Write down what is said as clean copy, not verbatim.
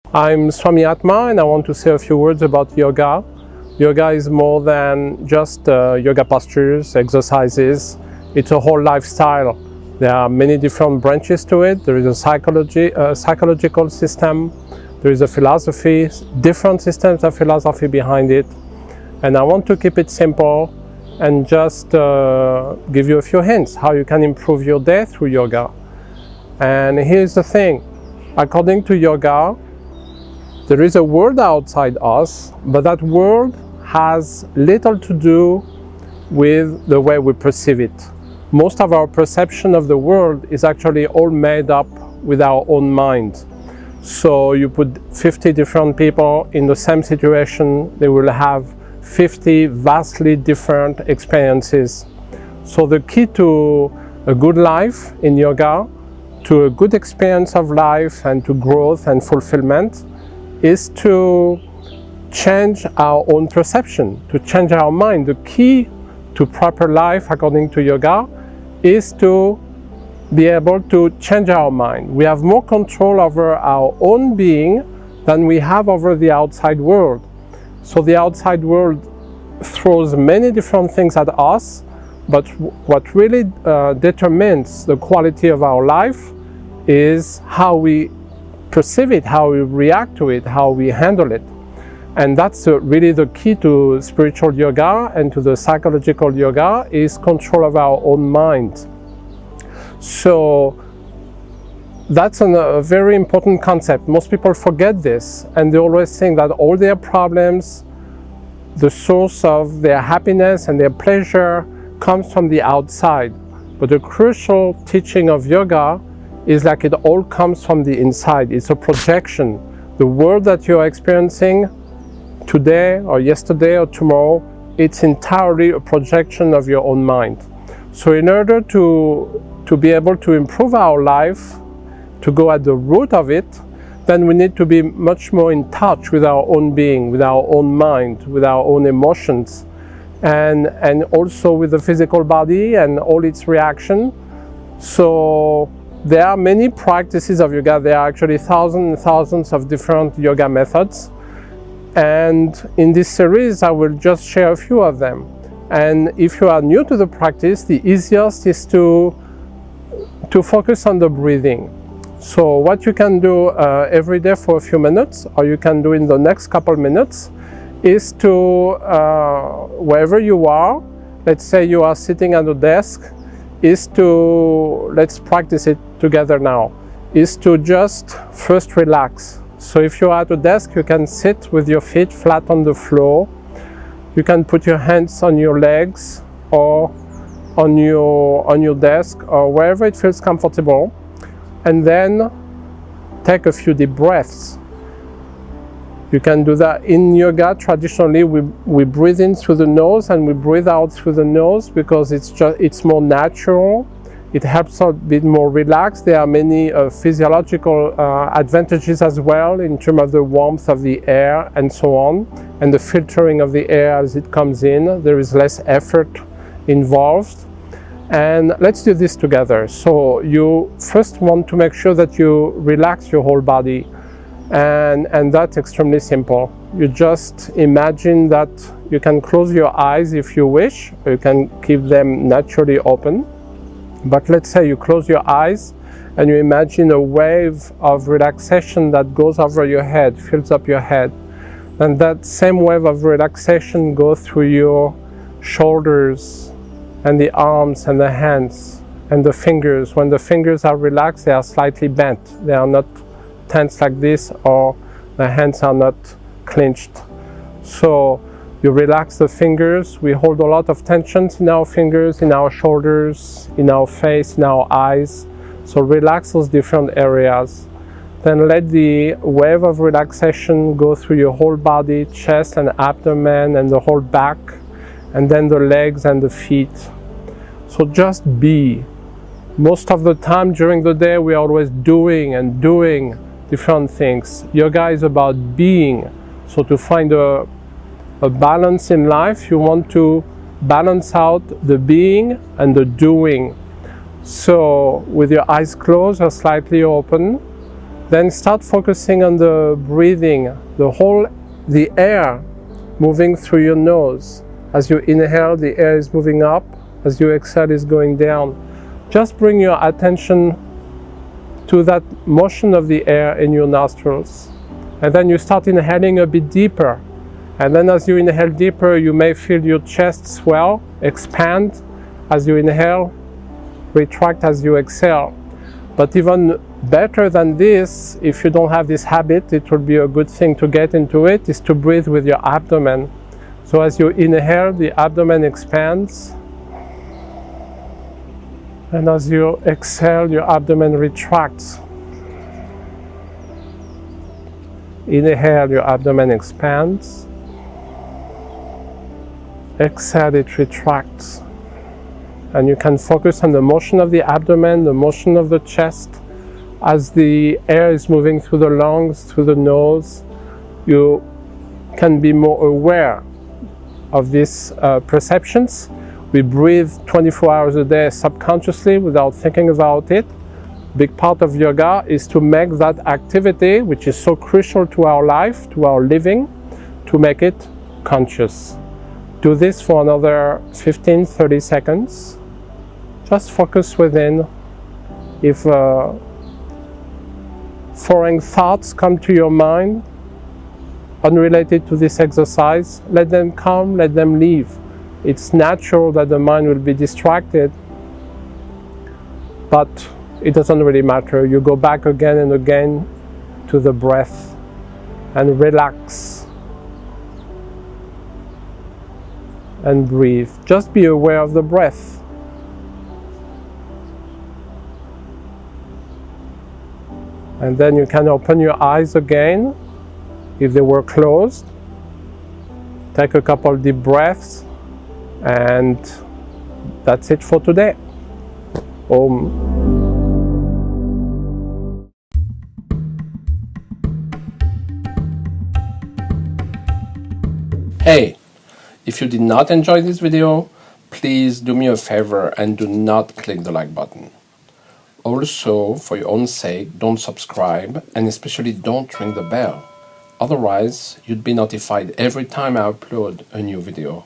I'm Swami Atma and I want to say a few words about yoga. Yoga is more than just yoga postures, exercises. It's a whole lifestyle. There are many different branches to it. There is a psychological system. There is a philosophy, different systems of philosophy behind it. And I want to keep it simple and just give you a few hints how you can improve your day through yoga. And here's the thing. According to yoga, there is a world outside us, but that world has little to do with the way we perceive it. Most of our perception of the world is actually all made up with our own mind. So you put 50 different people in the same situation, they will have 50 vastly different experiences. So the key to a good life in yoga, to a good experience of life and to growth and fulfillment, is to change our own perception, to change our mind. The key to proper life, according to yoga, is to be able to change our mind. We have more control over our own being than we have over the outside world. So the outside world throws many different things at us, but what really determines the quality of our life is how we perceive it, how we react to it, how we handle it. And that's really the key to spiritual yoga and to the psychological yoga, is control of our own mind. So that's a very important concept. Most people forget this and they always think that all their problems, the source of their happiness and their pleasure comes from the outside. But the crucial teaching of yoga is like it all comes from the inside. It's a projection. The world that you're experiencing today or yesterday or tomorrow, it's entirely a projection of your own mind. So in order to be able to improve our life, to go at the root of it, then we need to be much more in touch with our own being, with our own mind, with our own emotions, and also with the physical body and all its reaction. So there are many practices of yoga. There are actually thousands and thousands of different yoga methods. And in this series, I will just share a few of them. And if you are new to the practice, the easiest is to focus on the breathing. So what you can do every day for a few minutes, or you can do in the next couple minutes, is to, wherever you are, let's say you are sitting at a desk, is to, let's practice it together now, is to just first relax. So if you're at a desk, you can sit with your feet flat on the floor. You can put your hands on your legs or on your desk or wherever it feels comfortable. And then take a few deep breaths. You can do that in yoga. Traditionally, we breathe in through the nose and we breathe out through the nose because it's more natural. It helps us a bit more relaxed. There are many physiological advantages as well in terms of the warmth of the air and so on, and the filtering of the air as it comes in. There is less effort involved. And let's do this together. So you first want to make sure that you relax your whole body. And that's extremely simple. You just imagine that you can close your eyes if you wish, or you can keep them naturally open. But let's say you close your eyes and you imagine a wave of relaxation that goes over your head, fills up your head. And that same wave of relaxation goes through your shoulders and the arms and the hands and the fingers. When the fingers are relaxed, they are slightly bent. They are not tense like this, or the hands are not clenched. So you relax the fingers. We hold a lot of tensions in our fingers, in our shoulders, in our face, in our eyes. So relax those different areas. Then let the wave of relaxation go through your whole body, chest and abdomen and the whole back, and then the legs and the feet. So just be. Most of the time during the day, we are always doing and doing different things. Yoga is about being. So to find a balance in life, you want to balance out the being and the doing. So with your eyes closed or slightly open, Then start focusing on the breathing, the air moving through your nose. As you inhale, the air is moving up. As you exhale, it's going down. Just bring your attention to that motion of the air in your nostrils. And then you start inhaling a bit deeper. And then as you inhale deeper, you may feel your chest swell, expand as you inhale, retract as you exhale. But even better than this, if you don't have this habit, it will be a good thing to get into it, is to breathe with your abdomen. So as you inhale, the abdomen expands. And as you exhale, your abdomen retracts. Inhale, your abdomen expands. Exhale, it retracts. And you can focus on the motion of the abdomen, the motion of the chest. As the air is moving through the lungs, through the nose, you can be more aware of these perceptions. We breathe 24 hours a day subconsciously without thinking about it. Big part of yoga is to make that activity, which is so crucial to our life, to our living, to make it conscious. Do this for another 15-30 seconds. Just focus within. If foreign thoughts come to your mind, unrelated to this exercise, let them come, let them leave. It's natural that the mind will be distracted, but it doesn't really matter. You go back again and again to the breath and relax and breathe. Just be aware of the breath. And then you can open your eyes again if they were closed. Take a couple deep breaths, and that's it for today. Om. Hey, if you did not enjoy this video, please do me a favor and do not click the like button. Also, for your own sake, don't subscribe, and especially don't ring the bell. Otherwise, you'd be notified every time I upload a new video.